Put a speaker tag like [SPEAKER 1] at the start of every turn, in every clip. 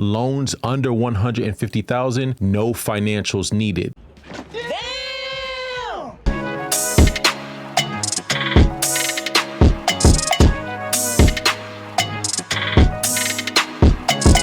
[SPEAKER 1] Loans under 150,000, no financials needed.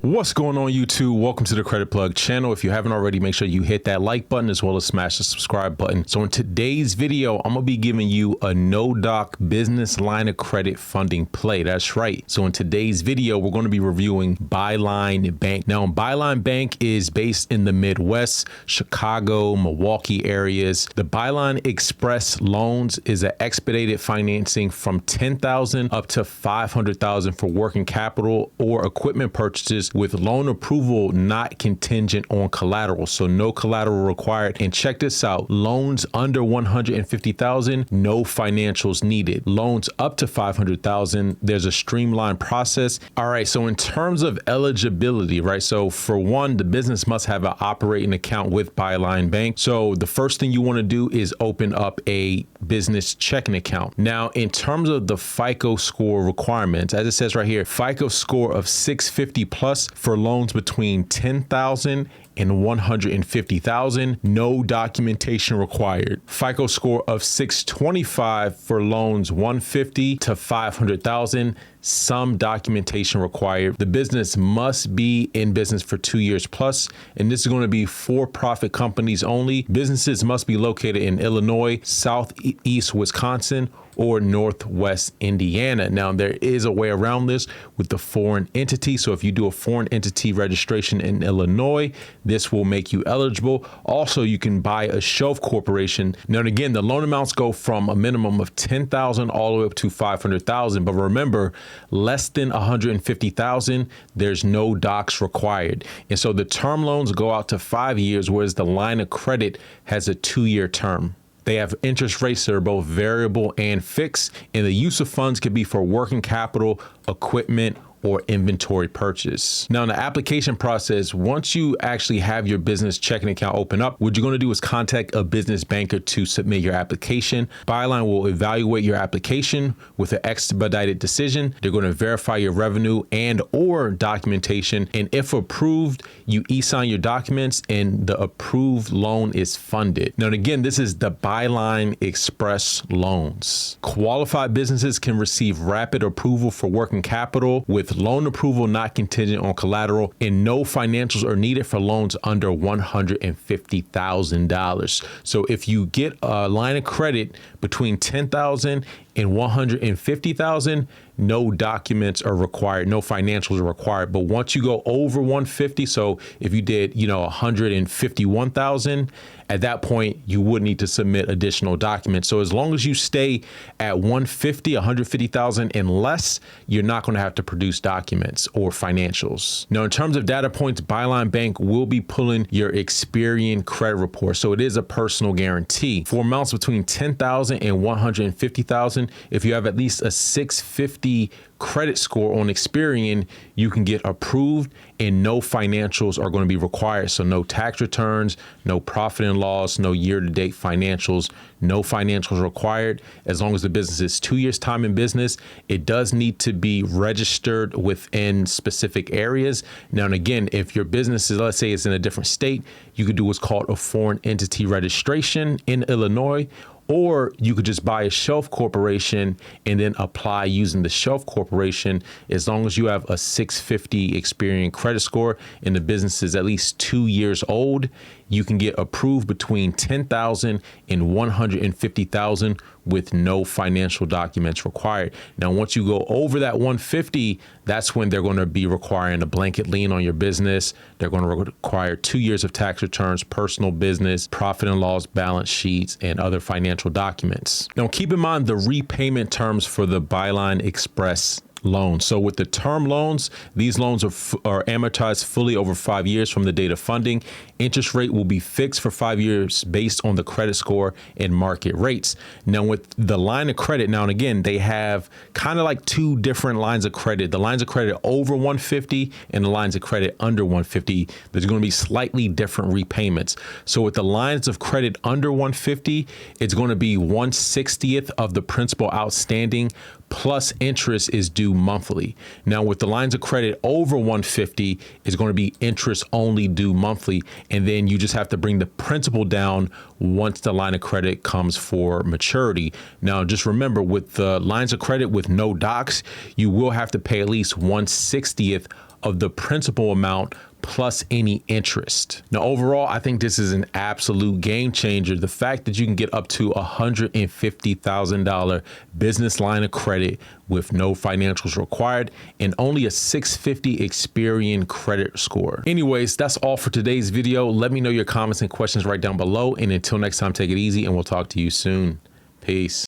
[SPEAKER 1] What's going on, YouTube? Welcome to the Credit Plug channel. If you haven't already, make sure you hit that like button as well as smash the subscribe button. So in today's video, I'm gonna be giving you a no-doc business line of credit funding play. That's right. So in today's video, we're going to be reviewing Byline Bank. Now, Byline Bank is based in the Midwest, Chicago, Milwaukee areas. The Byline Express loans is an expedited financing from $10,000 up to $500,000 for working capital or equipment purchases, with loan approval not contingent on collateral, so no collateral required. And check this out, loans under 150,000, no financials needed. Loans up to 500,000, there's a streamlined process. All right, so in terms of eligibility, right? So for one, the business must have an operating account with Byline Bank. So the first thing you want to do is open up a business checking account. Now, in terms of the FICO score requirements, as it says right here, FICO score of 650 plus for loans between 10,000 and 150,000, no documentation required. FICO score of 625 for loans 150 to 500,000, some documentation required. The business must be in business for 2 years plus, and this is going to be for-profit companies only. Businesses must be located in Illinois, Southeast Wisconsin, or Northwest Indiana. Now, there is a way around this with the foreign entity. So if you do a foreign entity registration in Illinois, this will make you eligible. Also, you can buy a shelf corporation. Now, and again, the loan amounts go from a minimum of 10,000 all the way up to 500,000. But remember, less than 150,000, there's no docs required. And so the term loans go out to 5 years, whereas the line of credit has a 2-year term. They have interest rates that are both variable and fixed, and the use of funds could be for working capital, equipment, or inventory purchase. Now, in the application process, once you actually have your business checking account open up, what you're going to do is contact a business banker to submit your application. Byline will evaluate your application with an expedited decision. They're going to verify your revenue and or documentation, and if approved, you e-sign your documents and the approved loan is funded. Now, and again, this is the Byline Express loans. Qualified businesses can receive rapid approval for working capital with loan approval not contingent on collateral, and no financials are needed for loans under $150,000. So if you get a line of credit between 10,000 and 150,000, no documents are required, no financials are required. But once you go over 150, so if you did, 151,000, at that point, you would need to submit additional documents. So as long as you stay at 150,000 and less, you're not going to have to produce documents or financials. Now, in terms of data points, Byline Bank will be pulling your Experian credit report. So it is a personal guarantee. For amounts between 10,000 and 150,000, if you have at least a 650 credit score on Experian, you can get approved and no financials are going to be required. So no tax returns, no profit and loss, no year-to-date financials, no financials required. As long as the business is 2 years time in business, it does need to be registered within specific areas. Now, and again, if your business is, let's say it's in a different state, you could do what's called a foreign entity registration in Illinois, or you could just buy a shelf corporation and then apply using the shelf corporation. As long as you have a 650 Experian credit score and the business is at least 2 years old, you can get approved between 10,000 and 150,000 with no financial documents required. Now, once you go over that 150, that's when they're going to be requiring a blanket lien on your business. They're going to require 2 years of tax returns, personal business, profit and loss balance sheets, and other financial documents. Now, keep in mind the repayment terms for the Byline Express loans. So with the term loans, these loans are amortized fully over 5 years from the date of funding. Interest rate will be fixed for 5 years based on the credit score and market rates. Now with the line of credit, now and again, they have kind of like two different lines of credit. The lines of credit over 150 and the lines of credit under 150. There's going to be slightly different repayments. So with the lines of credit under 150, it's going to be 1/60th of the principal outstanding plus interest is due monthly. Now with the lines of credit over 150 is going to be interest only due monthly. And then you just have to bring the principal down once the line of credit comes for maturity. Now, just remember with the lines of credit with no docs, you will have to pay at least 1/60th of the principal amount plus any interest. Now, overall, I think this is an absolute game changer. The fact that you can get up to $150,000 business line of credit with no financials required and only a 650 Experian credit score. Anyways, that's all for today's video. Let me know your comments and questions right down below. And until next time, take it easy and we'll talk to you soon. Peace.